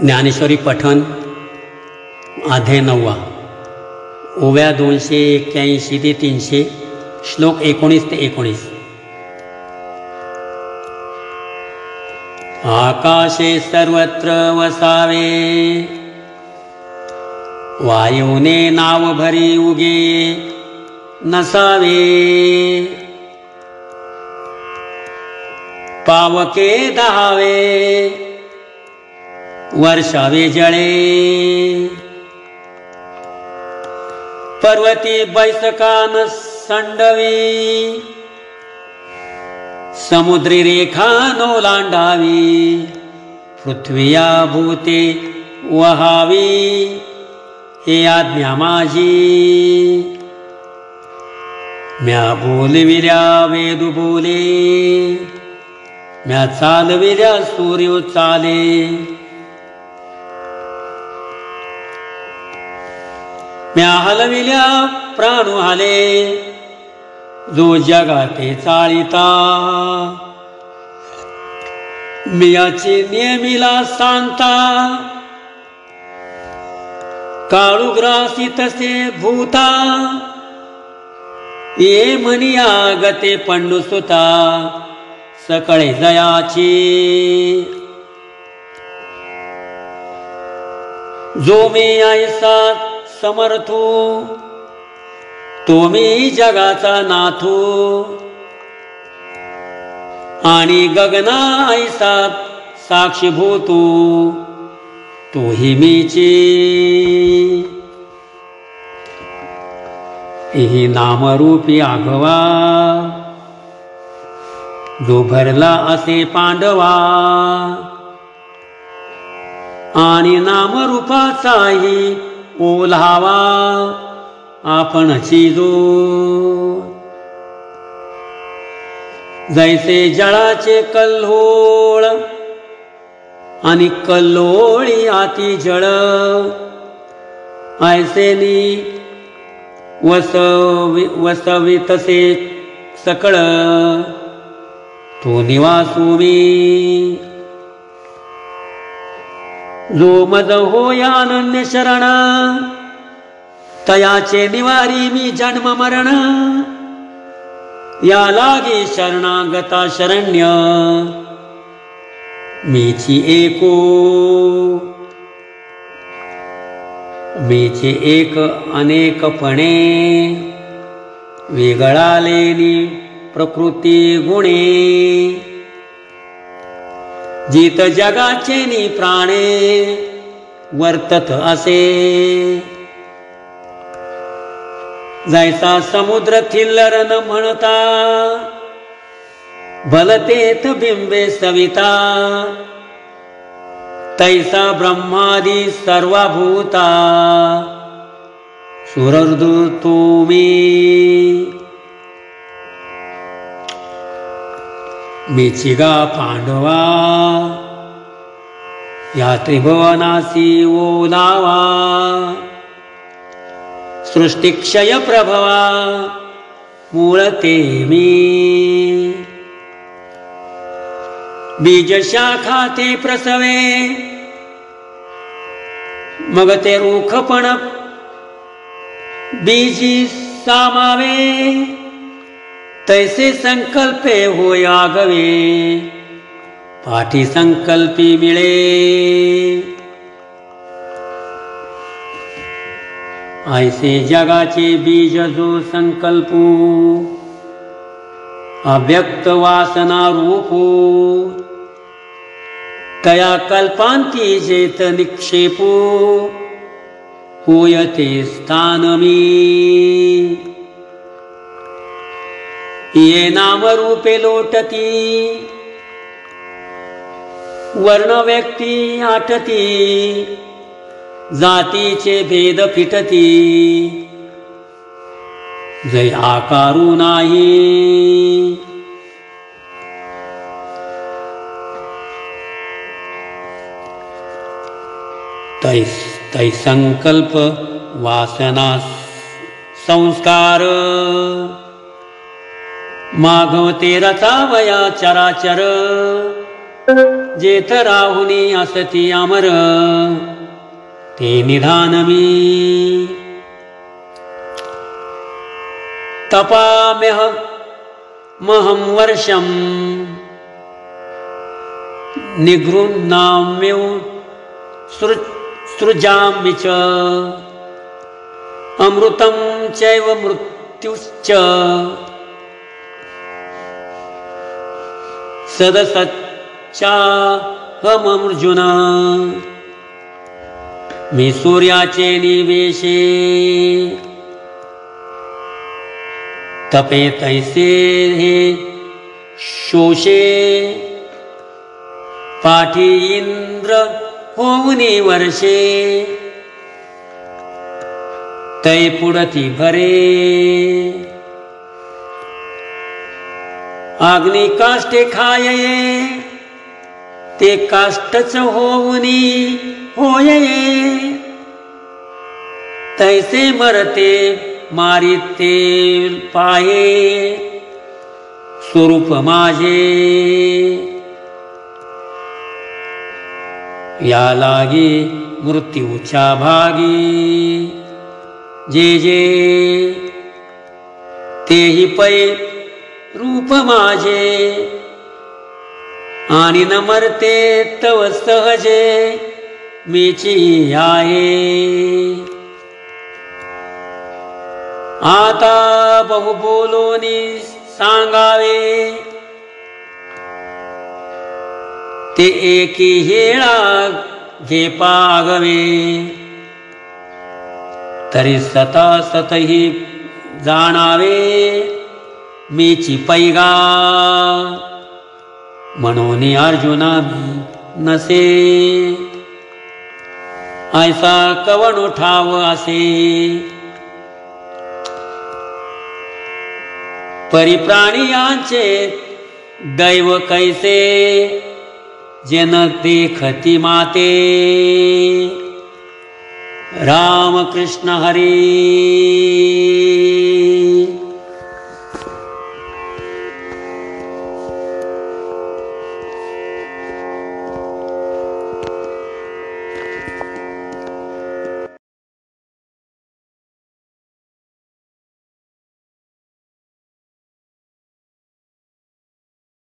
ज्ञानेश्वरी पठण अध्याय 9 ओव्या 281 ते 300 श्लोक 19 ते 19। आकाशे सर्वत्र वसावे, वायुने नाव भरी उगे नसावे। पावके दहावे, वर्षावे जळे। पर्वती बैसकान संडवी, समुद्री रेखा ओलांडावी। पृथ्वीया भूते वहावी, हे आज्ञा माझी। म्या बोलविल्या वेद बोले, म्या चालविल्या सूर्य चाले। म्या हलविल्या प्राणू हाले, जो जगाते चाळिता। मियाचे नेमिला सांगता, काळुग्रासी तसे भूता। ये म्हणिया गते पंडुसुता, सकळे जयाची। जो मी ऐसा समर्थू, तो मी जगाचा नाथू। आणि गगना ऐसा साक्षीभूतू, तोही मीची। ही नामरूपी आघवा, जो भरला असे पांडवा। आणि नामरूपाचाही ओल्हावा आपणची जो। जैसे जळाचे कल्होळ, आणि कल्लोळी आती जळ। ऐसेनी वसवी तसे सकळ, तो निवासू मी। जो मज होय अनन्य शरण, तयाचे निवारी मी जन्म मरण। या लागी शरणागता शरण्य, मीची एको। मीचे एक अनेकपणे, वेगळालेली प्रकृती गुणे। जित जगाचे नि प्राणे, वर्तत असे। जैसा समुद्र थिल्लर न म्हणता, भलतेथ बिंबे सविता। तैसा ब्रह्मादी सर्वभूता, सुरर्दू तुम्ही। मीचिगा पांडवा, या त्रिभुवनासी ओलावा। सृष्टिक्षय प्रभवा, मूळते मी। बीज शाखा ते प्रसवे, मग ते रूखपण बीजी सामावे। तैसे संकल्पे होय आगवे, पाठी संकल्पी मिळे। ऐसे जगाचे बीज जो संकल्पू, अव्यक्त वासना रूपू। तया कल्पांती जेत निक्षेपू, होय ते स्थान मी। ये नाम रूपे लोटती, वर्ण व्यक्ती आटती। जातीचे भेद फिटती, जय आकारू नाही। तै संकल्प वासना संस्कार, मागवते रचावया चराचर। जेथ राहुनी असती अमर ते निधान मी तपाम्यह महं वर्षं निगृह्णाम्यो सृजामि च अमृतं चैव मृत्युश्च सदसच्चाहमर्जुन मी सूर्याचे निवेशे तपे तैसे हे शोषे पाठी इंद्र होऊनी वर्षे तै पुढती भरे अग्नि काष्टे खाये ते काष्टच होऊनी होये तैसे मरते मारिते पाये स्वरूप माझे या लागी मृत्यूच्या भागी जे जे तेही पै रूप माझे आणि न मरते तव सहजे मीची आहे आता बहु बोलोनी सांगावे ते एकी हेळा घे पागवे तरी सता सतही जाणावे मीची पैगा म्हणून अर्जुना नसे ऐसा कवण उठाव असे परिप्राणियांचे दैव कैसे जन देखती माते राम कृष्ण हरी।